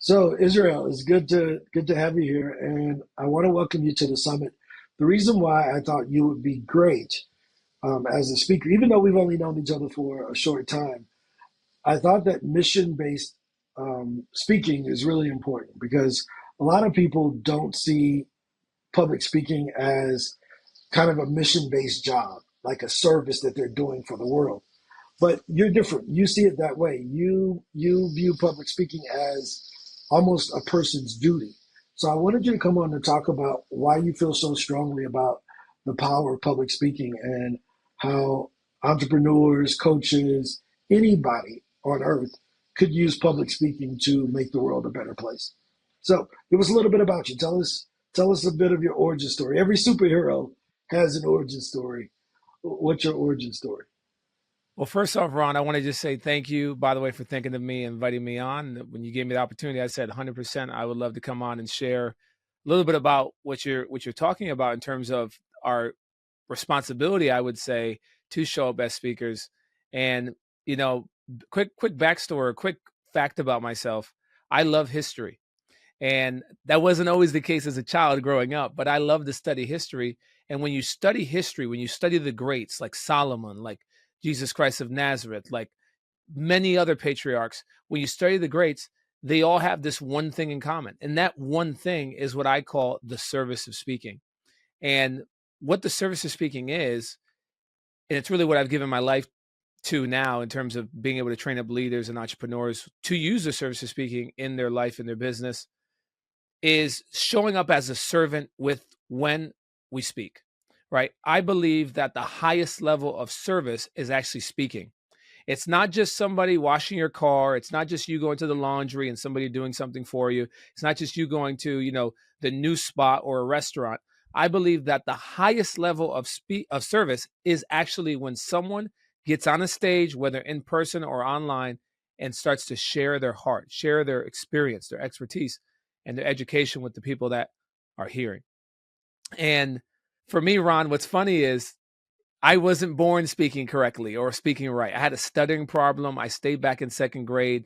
So Israel, it's good to have you here, and I want to welcome you to the summit. The reason why I thought you would be great as a speaker, even though we've only known each other for a short time, I thought that mission-based speaking is really important because a lot of people don't see public speaking as kind of a mission-based job, like a service that they're doing for the world. But you're different. You see it that way. You view public speaking as almost a person's duty. So I wanted you to come on to talk about why you feel so strongly about the power of public speaking and how entrepreneurs, coaches, anybody on earth could use public speaking to make the world a better place. So give us a little bit about you. Tell us a bit of your origin story. Every superhero has an origin story. What's your origin story? Well, first off, Ron, I want to just say thank you, by the way, for thinking of me and inviting me on. When you gave me the opportunity, I said 100% I would love to come on and share a little bit about what you're talking about in terms of our responsibility, I would say, to show up as speakers. And, you know, quick backstory, quick fact about myself. I love history. And that wasn't always the case as a child growing up, but I love to study history. And when you study history, when you study the greats like Solomon, like Jesus Christ of Nazareth, like many other patriarchs, when you study the greats, they all have this one thing in common. And that one thing is what I call the service of speaking. And what the service of speaking is, and it's really what I've given my life to now in terms of being able to train up leaders and entrepreneurs to use the service of speaking in their life and their business, is showing up as a servant with when we speak, right? I believe that the highest level of service is actually speaking. It's not just somebody washing your car. It's not just you going to the laundry and somebody doing something for you. It's not just you going to, the new spot or a restaurant. I believe that the highest level of service is actually when someone gets on a stage, whether in person or online, and starts to share their heart, share their experience, their expertise, and their education with the people that are hearing. And for me, Ron, what's funny is I wasn't born speaking correctly or speaking right. I had a stuttering problem. I stayed back in second grade.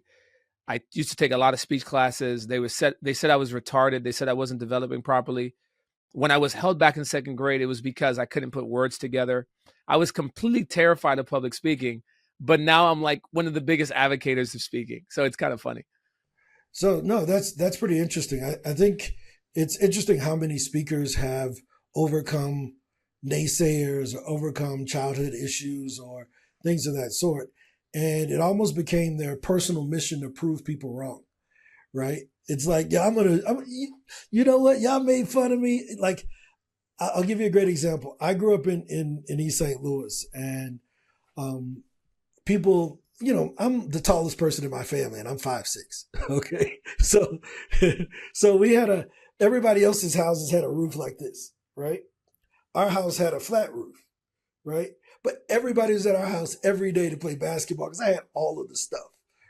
I used to take a lot of speech classes. They said I was retarded. They said I wasn't developing properly. When I was held back in second grade, it was because I couldn't put words together. I was completely terrified of public speaking, but now I'm like one of the biggest advocates of speaking. So it's kind of funny. So no, that's pretty interesting. I think it's interesting how many speakers have overcome naysayers or overcome childhood issues or things of that sort. And it almost became their personal mission to prove people wrong, right? It's like, yeah, you know what? Y'all made fun of me. Like, I'll give you a great example. I grew up in East St. Louis, and um, people, I'm the tallest person in my family, and I'm 5'6". Okay, so so everybody else's houses had a roof like this, right? Our house had a flat roof, right? But everybody was at our house every day to play basketball because I had all of the stuff,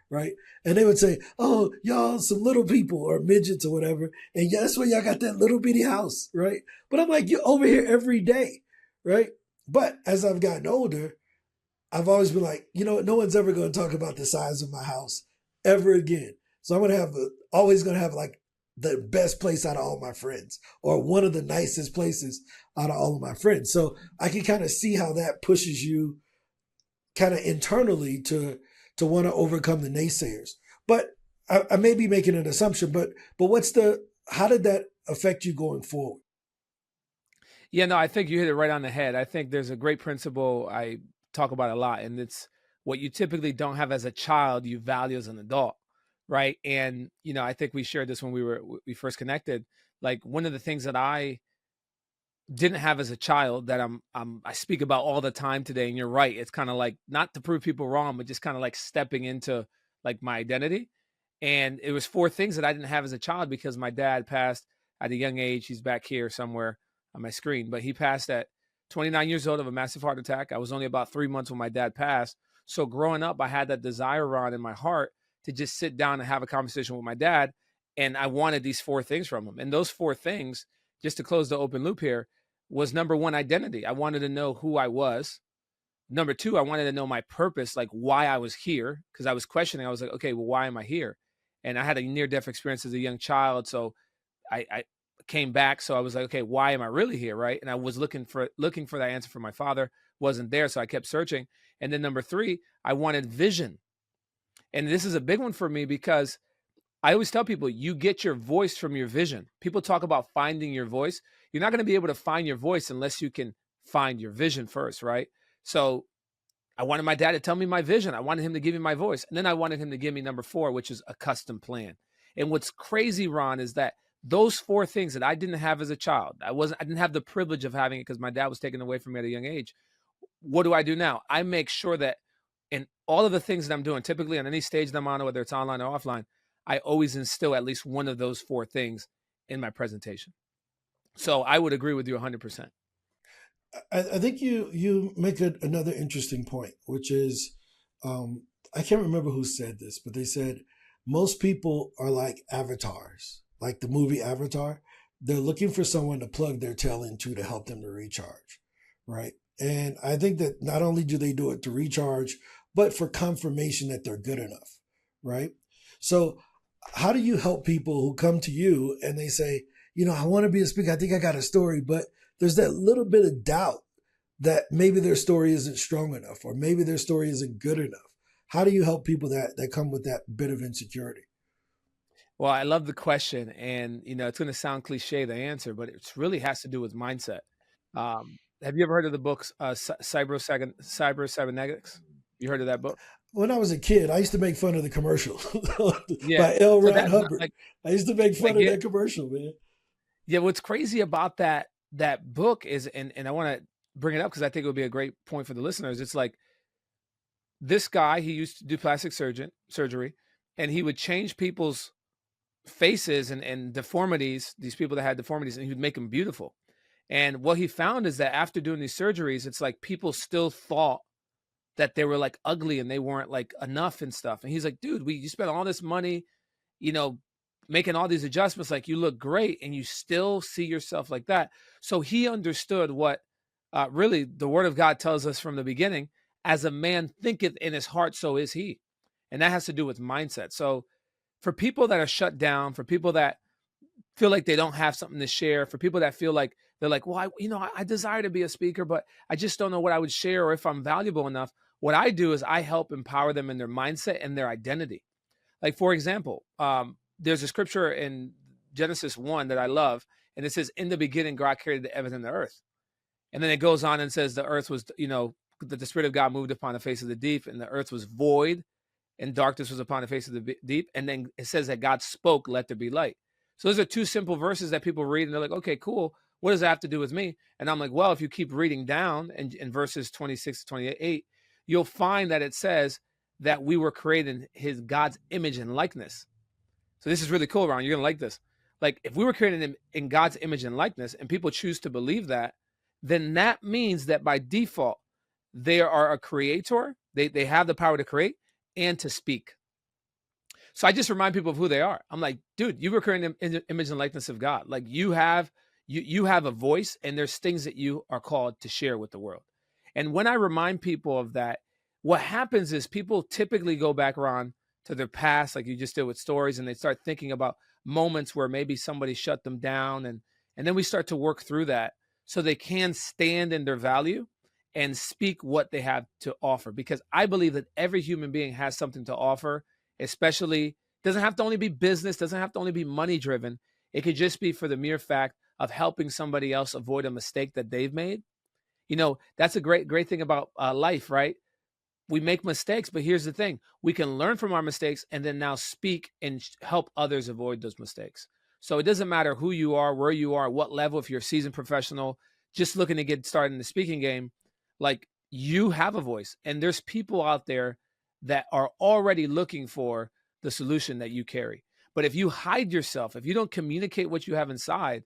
right? And they would say, "Oh, y'all some little people or midgets or whatever," and yeah, that's why y'all got that little bitty house, right? But I'm like, you're over here every day, right? But as I've gotten older, I've always been like, you know what? No one's ever going to talk about the size of my house ever again. So I'm going to always going to have like the best place out of all my friends or one of the nicest places out of all of my friends. So I can kind of see how that pushes you kind of internally to want to overcome the naysayers. But I may be making an assumption, but how did that affect you going forward? Yeah, no, I think you hit it right on the head. I think there's a great principle I talk about a lot, and it's what you typically don't have as a child, you value as an adult, right? And I think we shared this when we first connected. Like one of the things that I didn't have as a child that I speak about all the time today, and you're right, it's kind of like not to prove people wrong, but just kind of like stepping into like my identity. And it was four things that I didn't have as a child because my dad passed at a young age. He's back here somewhere on my screen, but he passed at 29 years old of a massive heart attack. I was only about 3 months when my dad passed. So growing up, I had that desire, Ron, in my heart to just sit down and have a conversation with my dad. And I wanted these four things from him. And those four things, just to close the open loop here, was number one, identity. I wanted to know who I was. Number two, I wanted to know my purpose, like why I was here, because I was questioning. I was like, okay, well, why am I here? and I had a near-death experience as a young child. So I came back. So I was like, okay, why am I really here, right? And I was looking for that answer for my father. Wasn't there, so I kept searching. And then number three, I wanted vision, and this is a big one for me because I always tell people you get your voice from your vision. People talk about finding your voice. You're not going to be able to find your voice unless you can find your vision first, right? So I wanted my dad to tell me my vision. I wanted him to give me my voice. And then I wanted him to give me number four, which is a custom plan. And what's crazy, Ron, is that those four things that I didn't have as a child, I didn't have the privilege of having it because my dad was taken away from me at a young age. What do I do now? I make sure that in all of the things that I'm doing, typically on any stage that I'm on, whether it's online or offline, I always instill at least one of those four things in my presentation. So I would agree with you 100%. I think you make another interesting point, which is I can't remember who said this, but they said most people are like avatars, like the movie Avatar. They're looking for someone to plug their tail into to help them to recharge, right? And I think that not only do they do it to recharge, but for confirmation that they're good enough, right? So, how do you help people who come to you and they say, I want to be a speaker. I think I got a story, but there's that little bit of doubt that maybe their story isn't strong enough or maybe their story isn't good enough. How do you help people that come with that bit of insecurity? Well, I love the question, and it's going to sound cliche the answer, but it really has to do with mindset. Have you ever heard of the books Cyber Cybernetics? You heard of that book? When I was a kid, I used to make fun of the commercial Yeah. by L. So Ron that Hubbard. like I used to make like fun of that commercial, man. yeah, what's crazy about that book is, and I want to bring it up because I think it would be a great point for the listeners. It's like this guy, he used to do plastic surgery, and he would change people's faces and deformities, these people that had deformities, and he would make them beautiful. And what he found is that after doing these surgeries, it's like people still thought that they were like ugly and they weren't like enough and stuff. And he's like, dude, you spent all this money, you know, making all these adjustments, like you look great and you still see yourself like that. So he understood what really the word of God tells us from the beginning: as a man thinketh in his heart, so is he. And that has to do with mindset. So for people that are shut down, for people that feel like they don't have something to share, for people that feel like they're like, well, I desire to be a speaker, but I just don't know what I would share or if I'm valuable enough. What I do is I help empower them in their mindset and their identity. Like, for example, there's a scripture in Genesis 1 that I love, and it says, in the beginning, God created the heavens and the earth. And then it goes on and says the earth was, that the Spirit of God moved upon the face of the deep, and the earth was void, and darkness was upon the face of the deep. And then it says that God spoke, let there be light. So those are two simple verses that people read, and they're like, okay, cool. What does that have to do with me? And I'm like, well, if you keep reading down in verses 26 to 28, you'll find that it says that we were created in God's image and likeness. So this is really cool, Ron. You're going to like this. Like, if we were created in God's image and likeness, and people choose to believe that, then that means that by default, they are a creator. They have the power to create and to speak. So I just remind people of who they are. I'm like, dude, you were created in the image and likeness of God. Like, you have a voice, and there's things that you are called to share with the world. And when I remind people of that, what happens is people typically go back, Ron, to their past, like you just did with stories, and they start thinking about moments where maybe somebody shut them down, and then we start to work through that so they can stand in their value and speak what they have to offer. Because I believe that every human being has something to offer, especially, doesn't have to only be business, doesn't have to only be money driven. It could just be for the mere fact of helping somebody else avoid a mistake that they've made. That's a great thing about life, right? We make mistakes, but here's the thing: we can learn from our mistakes and then now speak and help others avoid those mistakes. So it doesn't matter who you are, where you are, what level, if you're a seasoned professional, just looking to get started in the speaking game, like, you have a voice, and there's people out there that are already looking for the solution that you carry. But if you hide yourself, if you don't communicate what you have inside,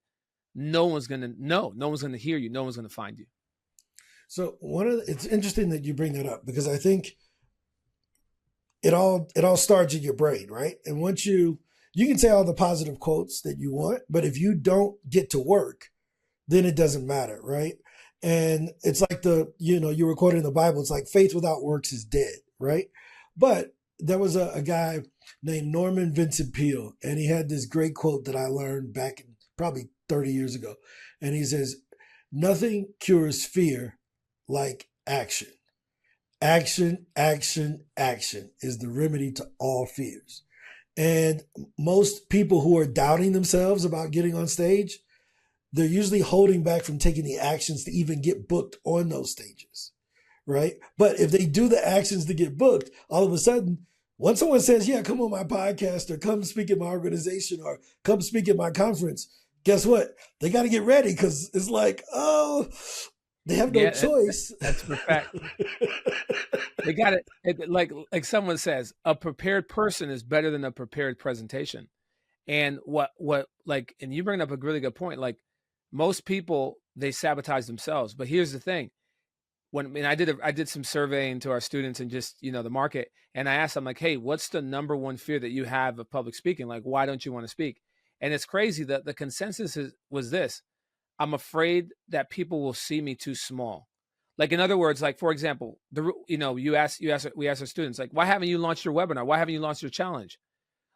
no one's going to know. No one's going to hear you. No one's going to find you. So it's interesting that you bring that up, because I think it all starts in your brain, right? And once you can say all the positive quotes that you want, but if you don't get to work, then it doesn't matter, right? And it's like you were quoting the Bible. It's like faith without works is dead, right? But there was a guy named Norman Vincent Peale, and he had this great quote that I learned back probably 30 years ago. And he says, "Nothing cures fear like action. Action, action, action is the remedy to all fears." And most people who are doubting themselves about getting on stage, they're usually holding back from taking the actions to even get booked on those stages, right? But if they do the actions to get booked, all of a sudden, once someone says, "Yeah, come on my podcast," or "Come speak at my organization," or "Come speak at my conference," guess what? They got to get ready, because it's like, oh, they have no choice. That's for fact. They got it. Like someone says, a prepared person is better than a prepared presentation. And and you bring up a really good point. Like, most people, they sabotage themselves. But here's the thing: I did some surveying to our students and just the market, and I asked them, like, hey, what's the number one fear that you have of public speaking? Like, why don't you want to speak? And it's crazy that the consensus was this: I'm afraid that people will see me too small. Like, in other words, like, for example, we ask our students, like, why haven't you launched your webinar? Why haven't you launched your challenge?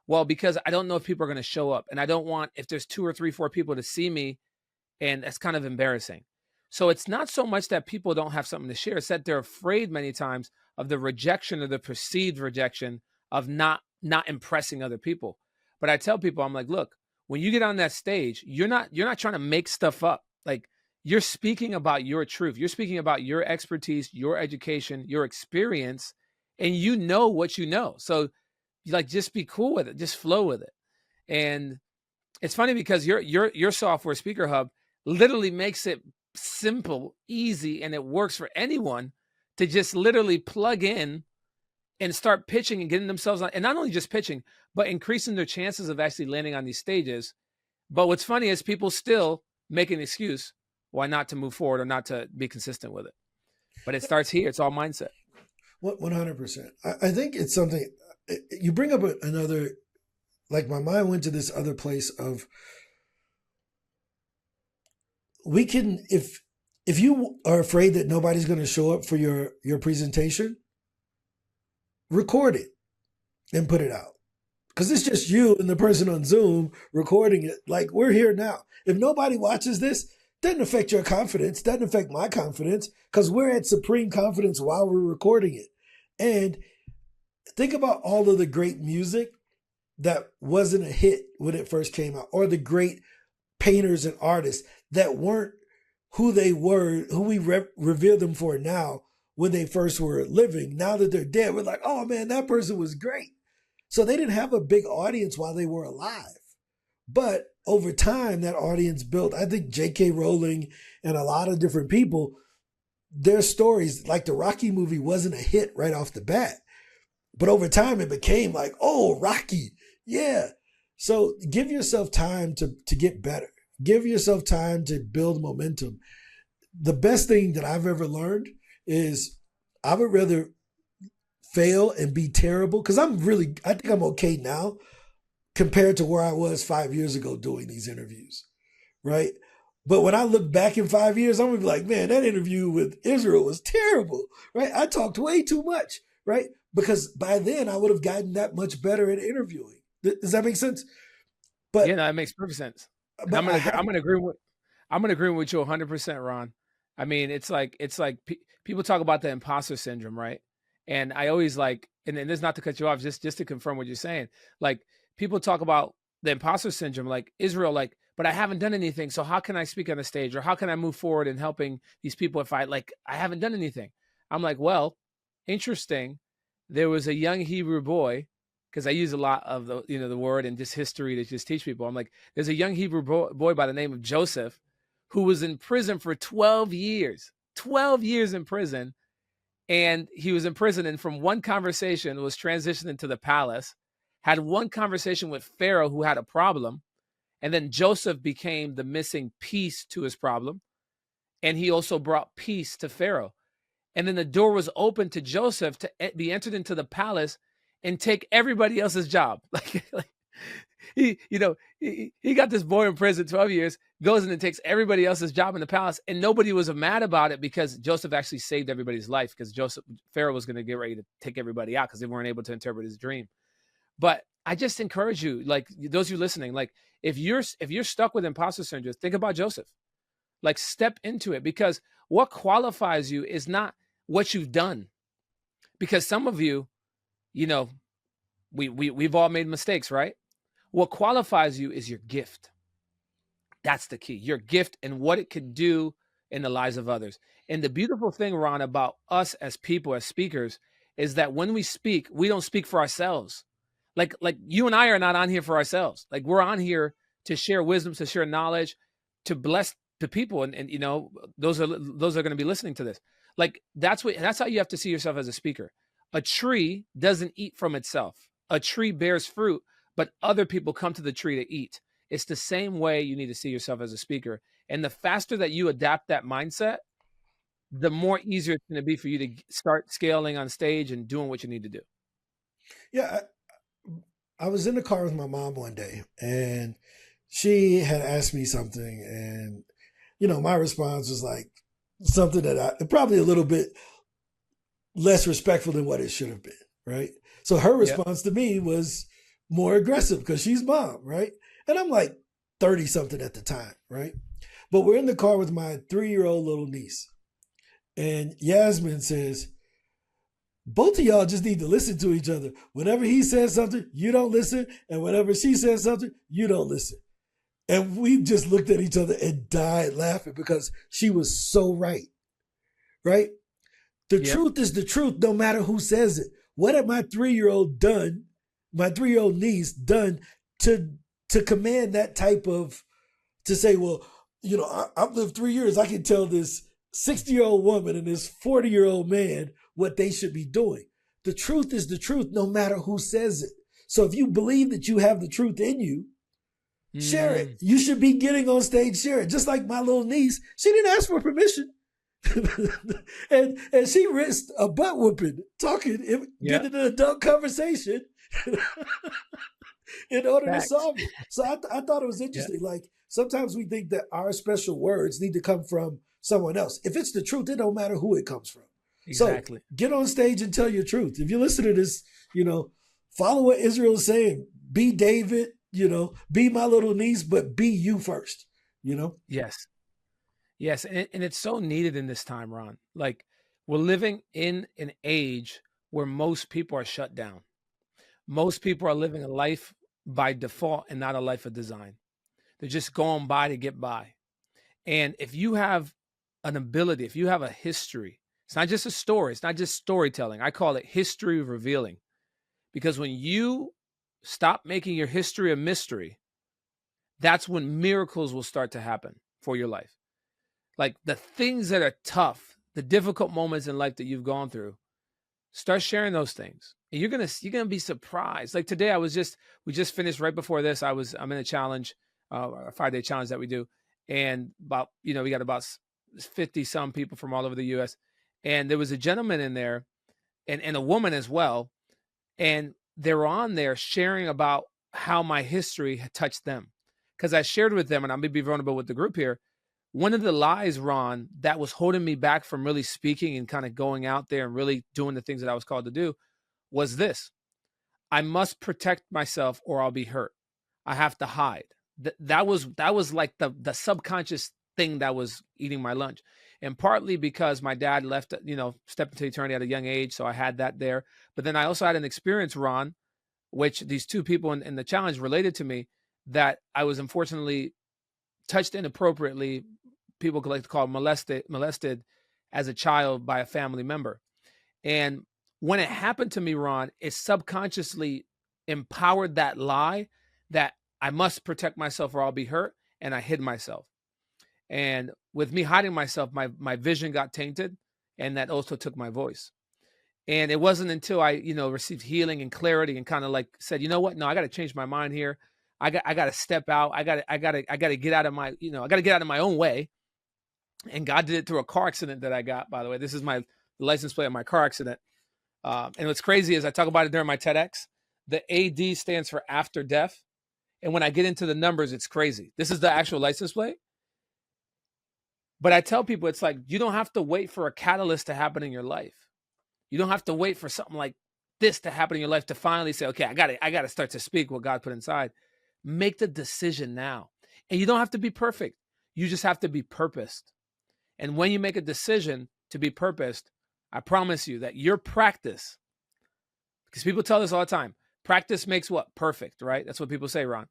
Well, because I don't know if people are going to show up, and I don't want, if there's 2 or 3, 4 people to see me, and that's kind of embarrassing. So it's not so much that people don't have something to share. It's that they're afraid many times of the rejection, or the perceived rejection of not impressing other people. But I tell people, I'm like, look, when you get on that stage, you're not trying to make stuff up. Like, you're speaking about your truth. You're speaking about your expertise, your education, your experience, and you know what you know. So, like, just be cool with it. Just flow with it. And it's funny because your software, Speaker Hub, literally makes it simple, easy, and it works for anyone to just literally plug in and start pitching and getting themselves on. And not only just pitching, but increasing their chances of actually landing on these stages. But what's funny is people still make an excuse why not to move forward or not to be consistent with it. But it starts here. It's all mindset. 100%. I think it's something you bring up another, like, my mind went to this other place of, we can, if you are afraid that nobody's going to show up for your presentation, record it and put it out. Because it's just you and the person on Zoom recording it. Like, we're here now. If nobody watches this, doesn't affect your confidence, doesn't affect my confidence, because we're at supreme confidence while we're recording it. And think about all of the great music that wasn't a hit when it first came out, or the great painters and artists that weren't who they were, who we revere them for now when they first were living. Now that they're dead, we're like, oh man, that person was great. So they didn't have a big audience while they were alive. But over time, that audience built. I think J.K. Rowling and a lot of different people, their stories, like the Rocky movie, wasn't a hit right off the bat. But over time, it became like, oh, Rocky, yeah. So give yourself time to get better. Give yourself time to build momentum. The best thing that I've ever learned is I would rather fail and be terrible, because I think I'm okay now compared to where I was 5 years ago doing these interviews, right? But when I look back in 5 years, I'm gonna be like, man, that interview with Israel was terrible, right? I talked way too much, right? Because by then I would have gotten that much better at interviewing. Does that make sense? But yeah, no, it makes perfect sense. I'm gonna agree with you 100%, Ron. I mean, it's like people talk about the imposter syndrome, right? And I always like, and this is not to cut you off, just to confirm what you're saying. Like, people talk about the imposter syndrome, like Israel, like, but I haven't done anything. So how can I speak on the stage, or how can I move forward in helping these people if I haven't done anything? I'm like, well, interesting. There was a young Hebrew boy, because I use a lot of the word and just history to just teach people. I'm like, there's a young Hebrew boy by the name of Joseph who was in prison for 12 years in prison. And he was in prison, and from one conversation was transitioned into the palace, had one conversation with Pharaoh, who had a problem. And then Joseph became the missing piece to his problem. And he also brought peace to Pharaoh. And then the door was open to Joseph to be entered into the palace and take everybody else's job. He got this boy in prison 12 years, goes in and takes everybody else's job in the palace, and nobody was mad about it because Joseph actually saved everybody's life, because Pharaoh was going to get ready to take everybody out because they weren't able to interpret his dream. But I just encourage you, like those of you listening, like if you're stuck with imposter syndrome, think about Joseph. Like step into it, because what qualifies you is not what you've done. Because some of you, we've all made mistakes, right? What qualifies you is your gift. That's the key. Your gift and what it could do in the lives of others. And the beautiful thing, Ron, about us as people, as speakers, is that when we speak, we don't speak for ourselves. Like you and I are not on here for ourselves. Like we're on here to share wisdom, to share knowledge, to bless the people. And those are going to be listening to this. Like that's how you have to see yourself as a speaker. A tree doesn't eat from itself. A tree bears fruit, but other people come to the tree to eat. It's the same way you need to see yourself as a speaker. And the faster that you adapt that mindset, the more easier it's going to be for you to start scaling on stage and doing what you need to do. Yeah. I was in the car with my mom one day, and she had asked me something, and, my response was like something that probably a little bit less respectful than what it should have been. Right. So her response to me was more aggressive because she's mom. Right. And I'm like 30 something at the time. Right. But we're in the car with my 3-year-old little niece, and Yasmin says, both of y'all just need to listen to each other. Whenever he says something, you don't listen. And whenever she says something, you don't listen. And we just looked at each other and died laughing because she was so right. Right? The truth is the truth, no matter who says it. What had my 3-year-old niece done to command that type of, to say, well, I've lived 3 years. I can tell this 60-year-old woman and this 40-year-old man what they should be doing. The truth is the truth, no matter who says it. So if you believe that you have the truth in you, share it. You should be getting on stage, share it. Just like my little niece, she didn't ask for permission. and she risked a butt whooping, getting an adult conversation in order to solve it. So I thought it was interesting. Yeah. Like sometimes we think that our special words need to come from someone else. If it's the truth, it don't matter who it comes from. Exactly. So get on stage and tell your truth. If you listen to this, follow what Israel is saying. Be David, be my little niece, but be you first, Yes. Yes. And it's so needed in this time, Ron. Like we're living in an age where most people are shut down. Most people are living a life by default and not a life of design. They're just going by to get by. And if you have an ability, if you have a history, it's not just a story. It's not just storytelling. I call it history revealing. Because when you stop making your history a mystery, that's when miracles will start to happen for your life. Like the things that are tough, the difficult moments in life that you've gone through, start sharing those things. And you're gonna be surprised. Like today, we just finished right before this. I'm in a challenge, a 5-day challenge that we do. And we got about 50 some people from all over the US. And there was a gentleman in there and a woman as well. And they were on there sharing about how my history had touched them. Because I shared with them, and I'm going to be vulnerable with the group here, one of the lies, Ron, that was holding me back from really speaking and kind of going out there and really doing the things that I was called to do was this. I must protect myself or I'll be hurt. I have to hide. That was like the subconscious thing that was eating my lunch. And partly because my dad stepped into eternity at a young age. So I had that there. But then I also had an experience, Ron, which these two people in the challenge related to me, that I was unfortunately touched inappropriately. People could like to call it molested as a child by a family member. And when it happened to me, Ron, it subconsciously empowered that lie that I must protect myself or I'll be hurt. And I hid myself. And with me hiding myself, my vision got tainted, and that also took my voice. And it wasn't until I, received healing and clarity and kind of like said, you know what? No, I got to change my mind here. I got to step out. I got to get out of my, I got to get out of my own way. And God did it through a car accident that I got, by the way. This is my license plate of my car accident. And what's crazy is I talk about it during my TEDx. The AD stands for after death. And when I get into the numbers, it's crazy. This is the actual license plate. But I tell people, it's like, you don't have to wait for a catalyst to happen in your life. You don't have to wait for something like this to happen in your life to finally say, okay, I got to start to speak what God put inside. Make the decision now. And you don't have to be perfect. You just have to be purposed. And when you make a decision to be purposed, I promise you that your practice, because people tell this all the time, practice makes what? Perfect, right? That's what people say, Ron.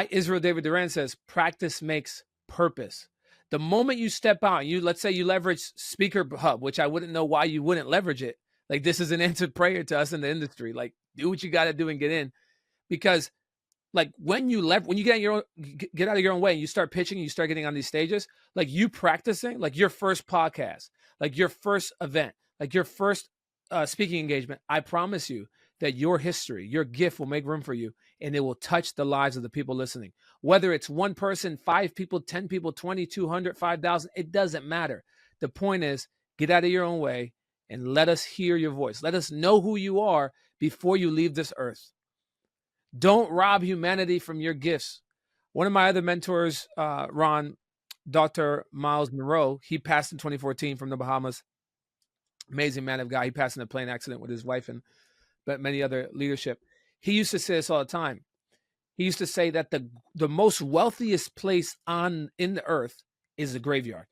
Israel David Duran says, practice makes purpose. The moment you step out, let's say you leverage Speaker Hub, which I wouldn't know why you wouldn't leverage it. Like, this is an answered prayer to us in the industry. Like, do what you got to do and get in, because like when you get out of your own way and you start pitching and you start getting on these stages, like you practicing, like your first podcast, like your first event, like your first speaking engagement, I promise you that your history, your gift will make room for you, and it will touch the lives of the people listening. Whether it's one person, 5 people, 10 people, 20, 200, 5,000, it doesn't matter. The point is, get out of your own way and let us hear your voice. Let us know who you are before you leave this earth. Don't rob humanity from your gifts. One of my other mentors, Ron, Dr. Miles Monroe, he passed in 2014 from the Bahamas. Amazing man of God. He passed in a plane accident with his wife and but many other leadership. He used to say this all the time. He used to say that the most wealthiest place in the earth is the graveyard,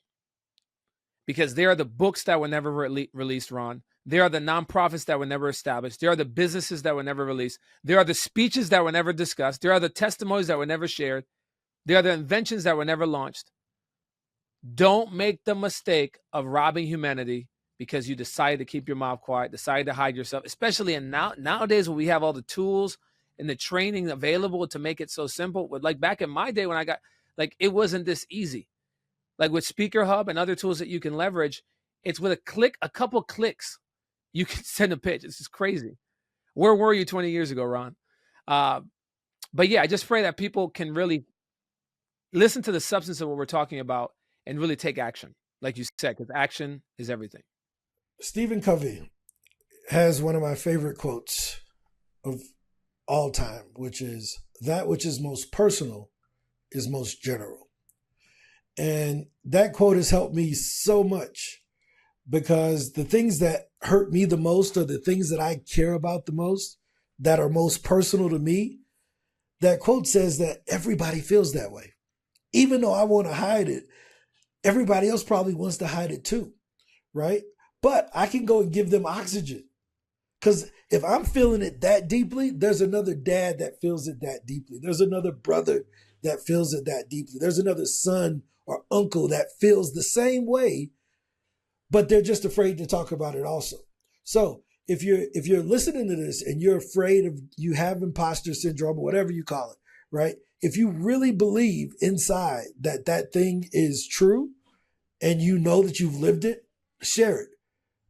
because there are the books that were never released, Ron. There are the nonprofits that were never established. There are the businesses that were never released. There are the speeches that were never discussed. There are the testimonies that were never shared. There are the inventions that were never launched. Don't make the mistake of robbing humanity because you decided to keep your mouth quiet, decided to hide yourself, especially nowadays when we have all the tools and the training available to make it so simple. Like back in my day when it wasn't this easy. Like with Speaker Hub and other tools that you can leverage, it's with a couple clicks, you can send a pitch. It's just crazy. Where were you 20 years ago, Ron? But yeah, I just pray that people can really listen to the substance of what we're talking about and really take action, like you said, because action is everything. Stephen Covey has one of my favorite quotes of all time, which is, "That which is most personal is most general." And that quote has helped me so much, because the things that hurt me the most are the things that I care about the most, that are most personal to me. That quote says that everybody feels that way. Even though I want to hide it, everybody else probably wants to hide it too, right? But I can go and give them oxygen. Because if I'm feeling it that deeply, there's another dad that feels it that deeply. There's another brother that feels it that deeply. There's another son or uncle that feels the same way, but they're just afraid to talk about it also. So if you're listening to this and you're afraid of, you have imposter syndrome or whatever you call it, right? If you really believe inside that that thing is true and you know that you've lived it, share it.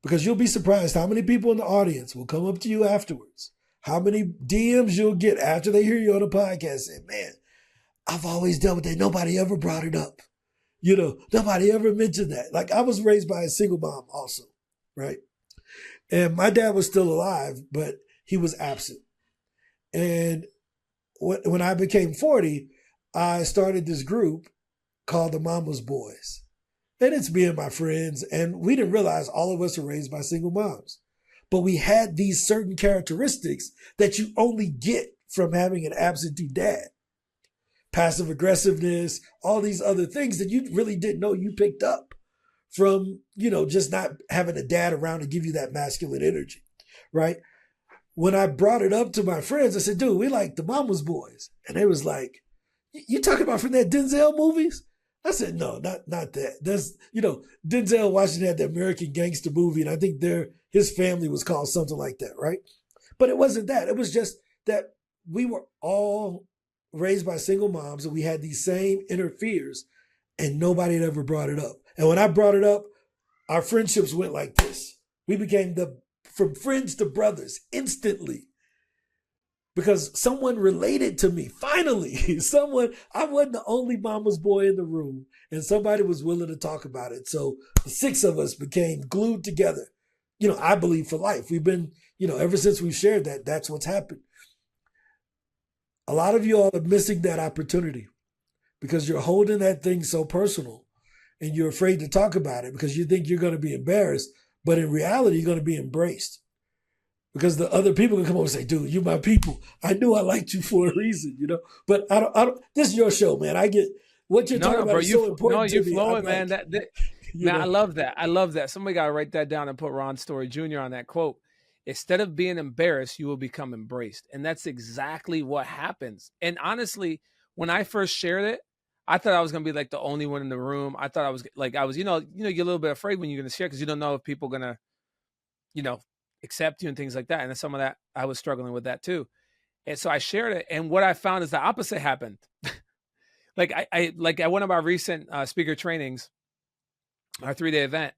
Because you'll be surprised how many people in the audience will come up to you afterwards. How many DMs you'll get after they hear you on a podcast saying, "Man, I've always dealt with that. Nobody ever brought it up. Nobody ever mentioned that." Like, I was raised by a single mom also, right? And my dad was still alive, but he was absent. And when I became 40, I started this group called the Mama's Boys. And it's me and my friends. And we didn't realize all of us are raised by single moms. But we had these certain characteristics that you only get from having an absentee dad. Passive aggressiveness, all these other things that you really didn't know you picked up from, just not having a dad around to give you that masculine energy, right? When I brought it up to my friends, I said, "Dude, we like the Mama's Boys." And they was like, "You talking about from that Denzel movies?" I said, "No, not that. There's, Denzel Washington had the American Gangster movie, and I think his family was called something like that, right?" But it wasn't that. It was just that we were all raised by single moms, and we had these same inner fears, and nobody had ever brought it up. And when I brought it up, our friendships went like this. We became from friends to brothers instantly. Because someone related to me, finally. I wasn't the only mama's boy in the room, and somebody was willing to talk about it. So the 6 of us became glued together, I believe for life. We've been, ever since we've shared that, that's what's happened. A lot of you all are missing that opportunity because you're holding that thing so personal and you're afraid to talk about it because you think you're going to be embarrassed. But in reality, you're going to be embraced because the other people can come over and say, dude, you're my people. I knew I liked you for a reason, But I don't, this is your show, man. I get what you're talking about bro, is so important to you're me. flowing, like, man. Man, I love that. I love that. Somebody got to write that down and put Ron Story Jr. on that quote. Instead of being embarrassed, you will become embraced. And that's exactly what happens. And honestly, when I first shared it, I thought I was going to be like the only one in the room. I thought I was, you get a little bit afraid when you're going to share because you don't know if people are going to, accept you and things like that. And some of that, I was struggling with that too. And so I shared it. And what I found is the opposite happened. Like at one of our recent speaker trainings, our 3-day event,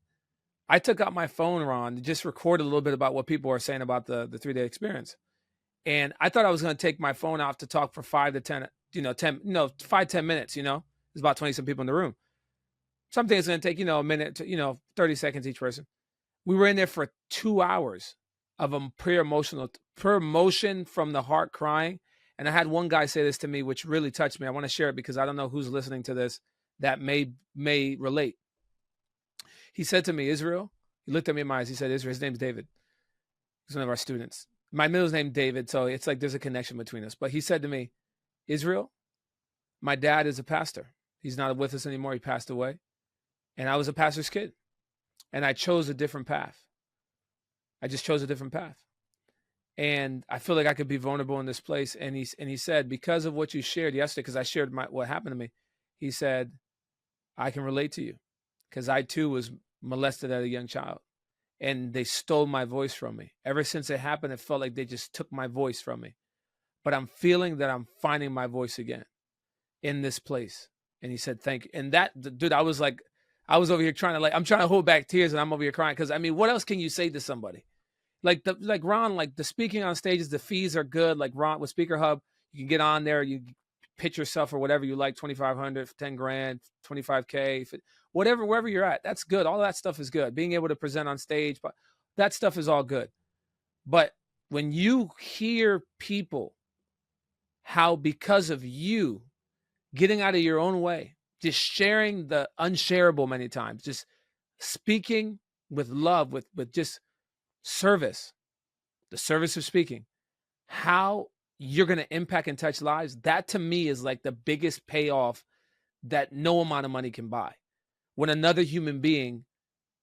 I took out my phone, Ron, to just record a little bit about what people are saying about the 3-day experience. And I thought I was going to take my phone off to talk for 5 to 10, 10 minutes, There's about 20 some people in the room. Something is going to take, a minute to, 30 seconds each person. We were in there for 2 hours of a pure emotion from the heart crying. And I had one guy say this to me, which really touched me. I want to share it because I don't know who's listening to this that may relate. He said to me, Israel, he looked at me in my eyes. He said, Israel, his name's David. He's one of our students. My middle name's David, so it's like there's a connection between us. But he said to me, Israel, my dad is a pastor. He's not with us anymore. He passed away. And I was a pastor's kid. And I chose a different path. I just chose a different path. And I feel like I could be vulnerable in this place. And he said, because of what you shared yesterday, because I shared what happened to me, he said, I can relate to you. Because I too was molested as a young child. And they stole my voice from me. Ever since it happened, it felt like they just took my voice from me. But I'm feeling that I'm finding my voice again in this place. And he said, thank you. And that, dude, I was over here I'm trying to hold back tears and I'm over here crying. Because, what else can you say to somebody? Like Ron, the speaking on stages, the fees are good. Like Ron with Speaker Hub, you can get on there, you pitch yourself or whatever you like, 2,500, 10 grand, 25K, whatever, wherever you're at. That's good. All that stuff is good. Being able to present on stage, but that stuff is all good. But when you hear people, how because of you getting out of your own way, just sharing the unshareable many times, just speaking with love, with just service, the service of speaking, how you're going to impact and touch lives, that to me is like the biggest payoff that no amount of money can buy. When another human being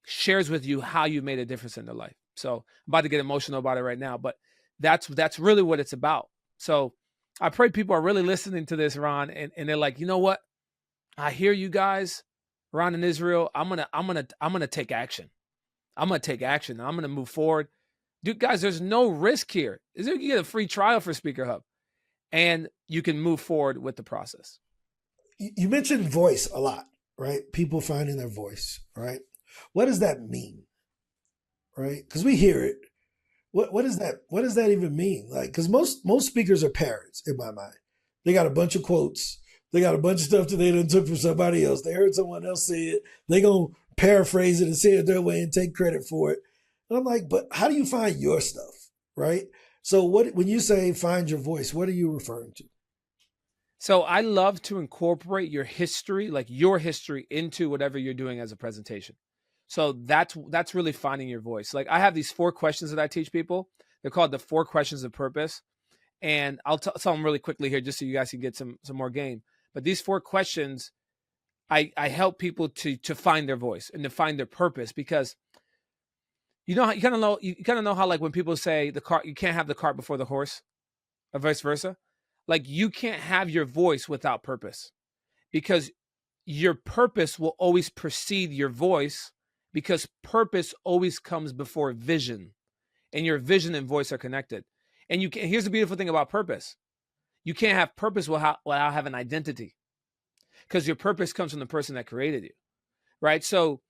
shares with you how you made a difference in their life. So I'm about to get emotional about it right now, but that's really what it's about. So I pray people are really listening to this, Ron, and they're like, you know what? I hear you guys, Ron and Israel. I'm gonna take action. I'm gonna take action. I'm gonna move forward. Dude, guys, there's no risk here. You get a free trial for Speaker Hub, and you can move forward with the process. You mentioned voice a lot, right? People finding their voice, right? What does that mean, right? Because we hear it. What does that? What does that even mean? Like, because most speakers are parrots in my mind. They got a bunch of quotes. They got a bunch of stuff that they done took from somebody else. They heard someone else say it. They gonna paraphrase it and say it their way and take credit for it. And I'm like, but how do you find your stuff, right? So when you say find your voice, what are you referring to? So I love to incorporate your history, like your history, into whatever you're doing as a presentation. So that's really finding your voice. Like I have these 4 questions that I teach people. They're called the 4 questions of purpose. And I'll tell them really quickly here just so you guys can get some more game. But these 4 questions, I help people to find their voice and to find their purpose, because you kind of know how, like, when people say you can't have the cart before the horse, or vice versa. Like, you can't have your voice without purpose, because your purpose will always precede your voice, because purpose always comes before vision, and your vision and voice are connected. And here's the beautiful thing about purpose. You can't have purpose without having identity, because your purpose comes from the person that created you, right? So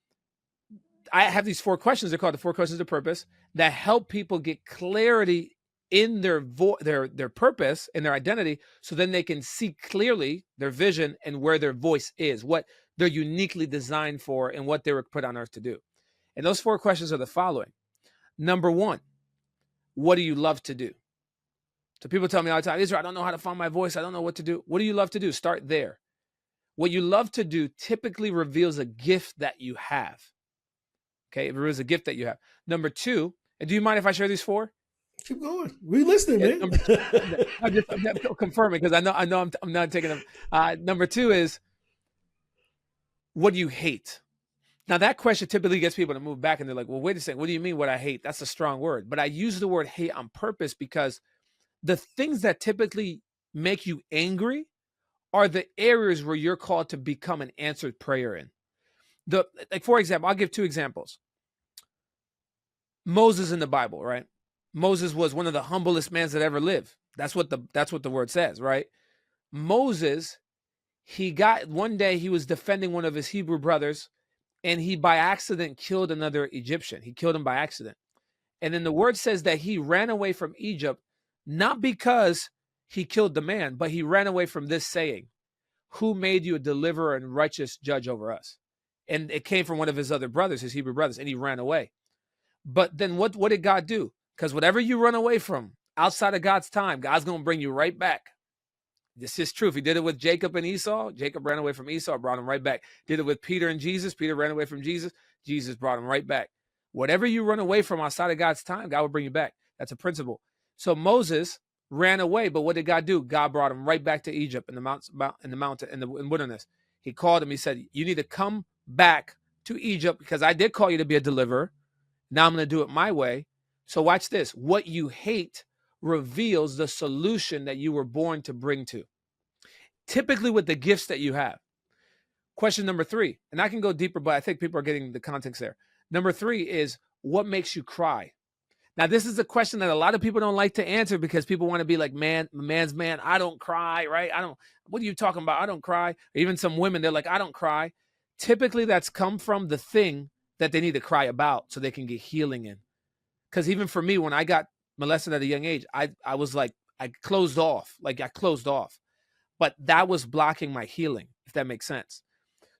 I have these 4 questions. They're called the 4 questions of purpose, that help people get clarity in their purpose and their identity, so then they can see clearly their vision and where their voice is, what they're uniquely designed for, and what they were put on earth to do. And those 4 questions are the following. Number 1, what do you love to do? So people tell me all the time, Israel, I don't know how to find my voice. I don't know what to do. What do you love to do? Start there. What you love to do typically reveals a gift that you have. Okay, it reveals a gift that you have. Number two, and do you mind if I share these four? Keep going. We listening, man. Number two, I'm just confirming because I know I'm not taking them. Number two is, what do you hate? Now that question typically gets people to move back and they're like, well, wait a second. What do you mean what I hate? That's a strong word. But I use the word hate on purpose because the things that typically make you angry are the areas where you're called to become an answered prayer in. Like, for example, I'll give two examples. Moses in the Bible, right? Moses was one of the humblest men that ever lived. That's what the word says, right? Moses, one day he was defending one of his Hebrew brothers, and he by accident killed another Egyptian. He killed him by accident. And then the word says that he ran away from Egypt, not because he killed the man, but he ran away from this saying, who made you a deliverer and righteous judge over us? And it came from one of his other brothers, his Hebrew brothers, and he ran away. But then what did God do? Because whatever you run away from outside of God's time, God's going to bring you right back. This is true. If he did it with Jacob and Esau, Jacob ran away from Esau, brought him right back. Did it with Peter and Jesus, Peter ran away from Jesus, Jesus brought him right back. Whatever you run away from outside of God's time, God will bring you back. That's a principle. So Moses ran away, but what did God do? God brought him right back to Egypt in the wilderness. He called him. He said, you need to come back to Egypt because I did call you to be a deliverer. Now I'm going to do it my way. So watch this. What you hate reveals the solution that you were born to bring to. Typically with the gifts that you have. Question number 3, and I can go deeper, but I think people are getting the context there. Number 3 is, what makes you cry? Now, this is a question that a lot of people don't like to answer because people want to be like, man's man, I don't cry, right? What are you talking about? I don't cry. Or even some women, they're like, I don't cry. Typically, that's come from the thing that they need to cry about so they can get healing in. Because even for me, when I got molested at a young age, I was like, I closed off. But that was blocking my healing, if that makes sense.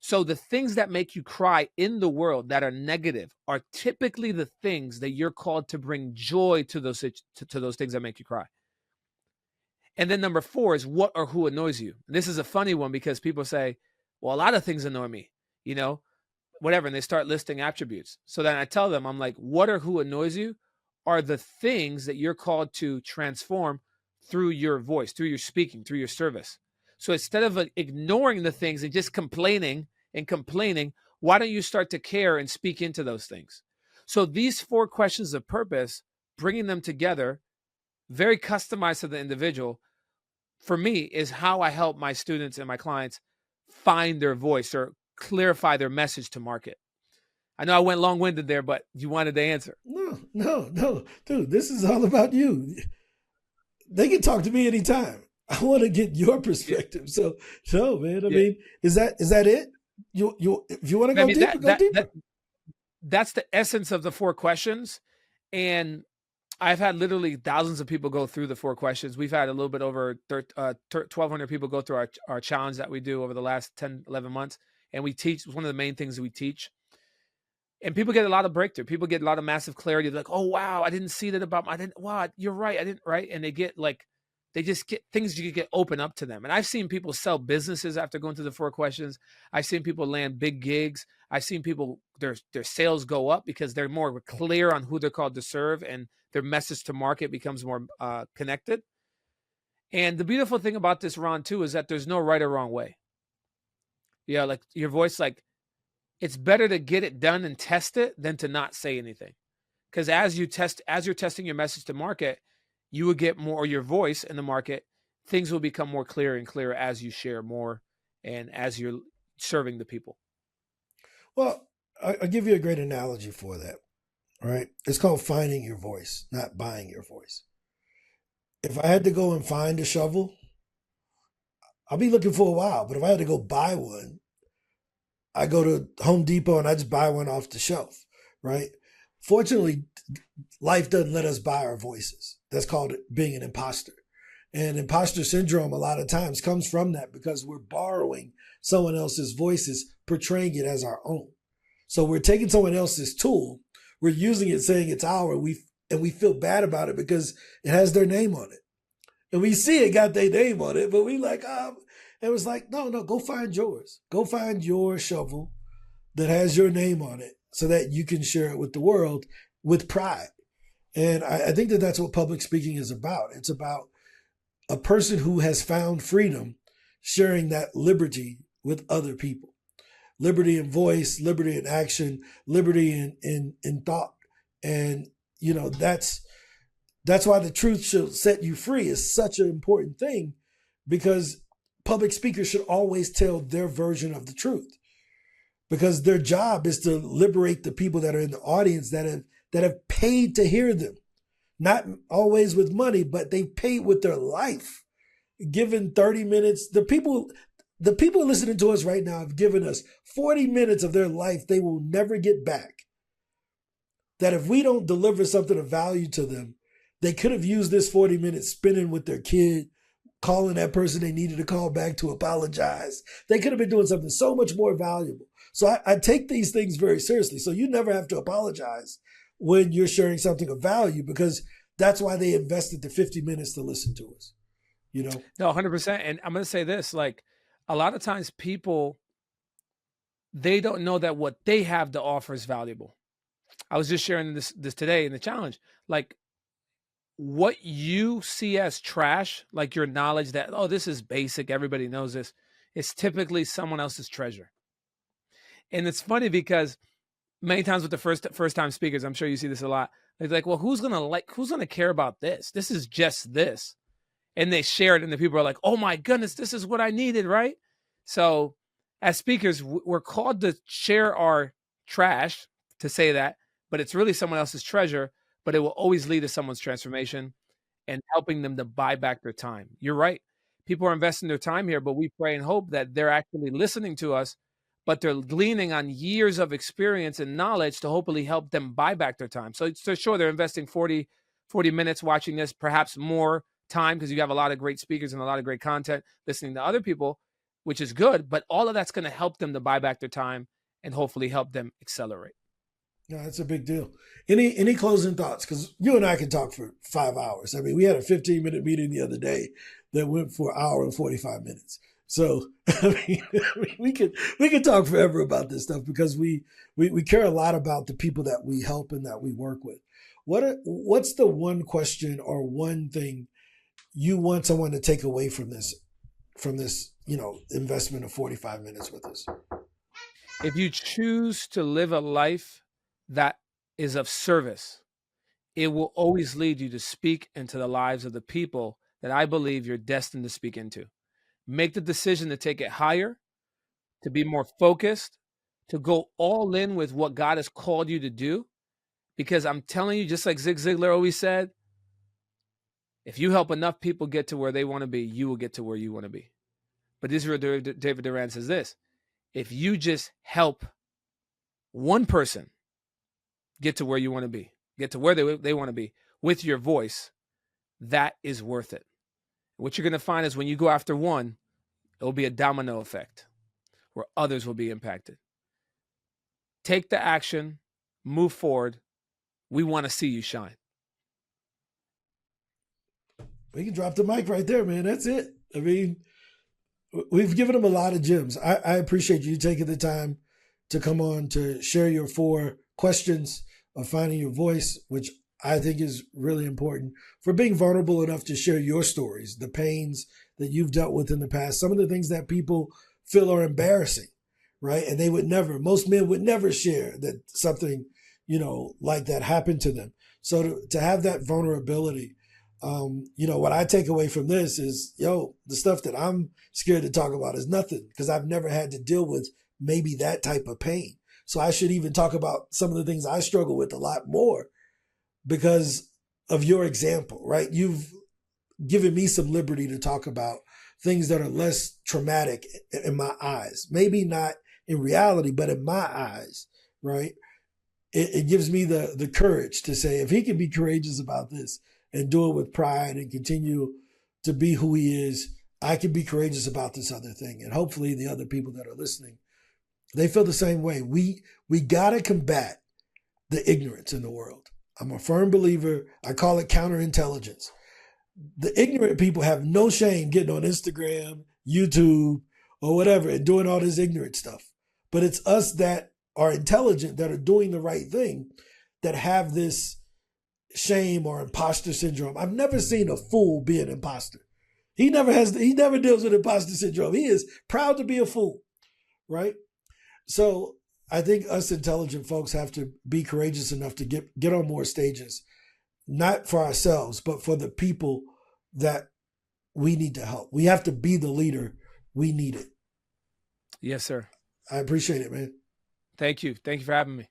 So the things that make you cry in the world that are negative are typically the things that you're called to bring joy to those things that make you cry. And then number 4 is what or who annoys you. And this is a funny one because people say, well, a lot of things annoy me, whatever. And they start listing attributes. So then I tell them, I'm like, what or who annoys you are the things that you're called to transform through your voice, through your speaking, through your service. So instead of ignoring the things and just complaining, why don't you start to care and speak into those things? So these 4 questions of purpose, bringing them together, very customized to the individual, for me, is how I help my students and my clients find their voice or clarify their message to market. I know I went long-winded there, but you wanted the answer. No. Dude, this is all about you. They can talk to me anytime. I want to get your perspective. So no, man. I mean, is that it? You if you want to go deeper, go deeper. That's the essence of the 4 questions. And I've had literally thousands of people go through the 4 questions. We've had a little bit over 1,200 people go through our challenge that we do over the last 10, 11 months. And we teach, it's one of the main things that we teach. And people get a lot of breakthrough. People get a lot of massive clarity. They're like, oh, wow, I didn't see that wow, you're right. I didn't, right? And they just get things you get open up to them. And I've seen people sell businesses after going through the 4 questions. I've seen people land big gigs. I've seen people, their sales go up because they're more clear on who they're called to serve and their message to market becomes more connected. And the beautiful thing about this, Ron, too, is that there's no right or wrong way. Yeah, like your voice, like it's better to get it done and test it than to not say anything. Because as you're testing your message to market, you will get more, your voice in the market, things will become more clear and clearer as you share more and as you're serving the people. Well, I'll give you a great analogy for that, right? It's called finding your voice, not buying your voice. If I had to go and find a shovel, I'll be looking for a while. But if I had to go buy one, I go to Home Depot and I just buy one off the shelf, right? Fortunately, life doesn't let us buy our voices. That's called being an imposter. And imposter syndrome a lot of times comes from that because we're borrowing someone else's voices, portraying it as our own. So we're taking someone else's tool, we're using it saying it's our, we and we feel bad about it because it has their name on it. And we see it got their name on it, but we like, it was like, no, go find yours. Go find your shovel that has your name on it so that you can share it with the world with pride. And I think that that's what public speaking is about. It's about a person who has found freedom sharing that liberty with other people. Liberty in voice, liberty in action, liberty in thought. And, that's why the truth shall set you free is such an important thing, because public speakers should always tell their version of the truth, because their job is to liberate the people that are in the audience that have paid to hear them, not always with money, but they paid with their life, given 30 minutes. The people listening to us right now have given us 40 minutes of their life they will never get back. That if we don't deliver something of value to them, they could have used this 40 minutes spending with their kid, calling that person they needed to call back to apologize. They could have been doing something so much more valuable. So I take these things very seriously. So you never have to apologize when you're sharing something of value, because that's why they invested the 50 minutes to listen to us, No, 100%. And I'm going to say this, like a lot of times people, they don't know that what they have to offer is valuable. I was just sharing this today in the challenge, like what you see as trash, like your knowledge that, oh, this is basic, everybody knows this, is typically someone else's treasure. And it's funny because many times with the first time speakers, I'm sure you see this a lot. They're like, well, who's gonna care about this? This is just this. And they share it, and the people are like, oh my goodness, this is what I needed, right? So as speakers, we're called to share our trash, to say that, but it's really someone else's treasure, but it will always lead to someone's transformation and helping them to buy back their time. You're right. People are investing their time here, but we pray and hope that they're actually listening to us, but they're gleaning on years of experience and knowledge to hopefully help them buy back their time. So sure, they're investing 40 minutes watching this, perhaps more time, because you have a lot of great speakers and a lot of great content listening to other people, which is good, but all of that's going to help them to buy back their time and hopefully help them accelerate. No, that's a big deal. Any closing thoughts? Because you and I can talk for 5 hours. I mean, we had a 15-minute meeting the other day that went for an hour and 45 minutes. So I mean, we could talk forever about this stuff, because we care a lot about the people that we help and that we work with. What's the one question or one thing you want someone to take away from this investment of 45 minutes with us? If you choose to live a life that is of service, it will always lead you to speak into the lives of the people that I believe you're destined to speak into. Make the decision to take it higher, to be more focused, to go all in with what God has called you to do. Because I'm telling you, just like Zig Ziglar always said, if you help enough people get to where they want to be, you will get to where you want to be. But Israel David Duran says this: if you just help one person get to where you want to be, get to where they want to be with your voice, that is worth it. What you're going to find is when you go after one, it will be a domino effect where others will be impacted. Take the action, move forward. We want to see you shine. We can drop the mic right there, man. That's it. I mean, we've given them a lot of gems. I appreciate you taking the time to come on to share your 4 questions of finding your voice, which I think is really important, for being vulnerable enough to share your stories, the pains that you've dealt with in the past, some of the things that people feel are embarrassing, right? And most men would never share that something, like that happened to them. So to have that vulnerability, what I take away from this is, the stuff that I'm scared to talk about is nothing, because I've never had to deal with maybe that type of pain. So I should even talk about some of the things I struggle with a lot more because of your example, right? You've given me some liberty to talk about things that are less traumatic in my eyes. Maybe not in reality, but in my eyes, right? It gives me the courage to say, if he can be courageous about this and do it with pride and continue to be who he is, I can be courageous about this other thing. And hopefully the other people that are listening, they feel the same way. We got to combat the ignorance in the world. I'm a firm believer. I call it counterintelligence. The ignorant people have no shame getting on Instagram, YouTube, or whatever and doing all this ignorant stuff. But it's us that are intelligent, that are doing the right thing, that have this shame or imposter syndrome. I've never seen a fool be an imposter. He never deals with imposter syndrome. He is proud to be a fool, right? So I think us intelligent folks have to be courageous enough to get on more stages, not for ourselves, but for the people that we need to help. We have to be the leader. We need it. Yes, sir. I appreciate it, man. Thank you. Thank you for having me.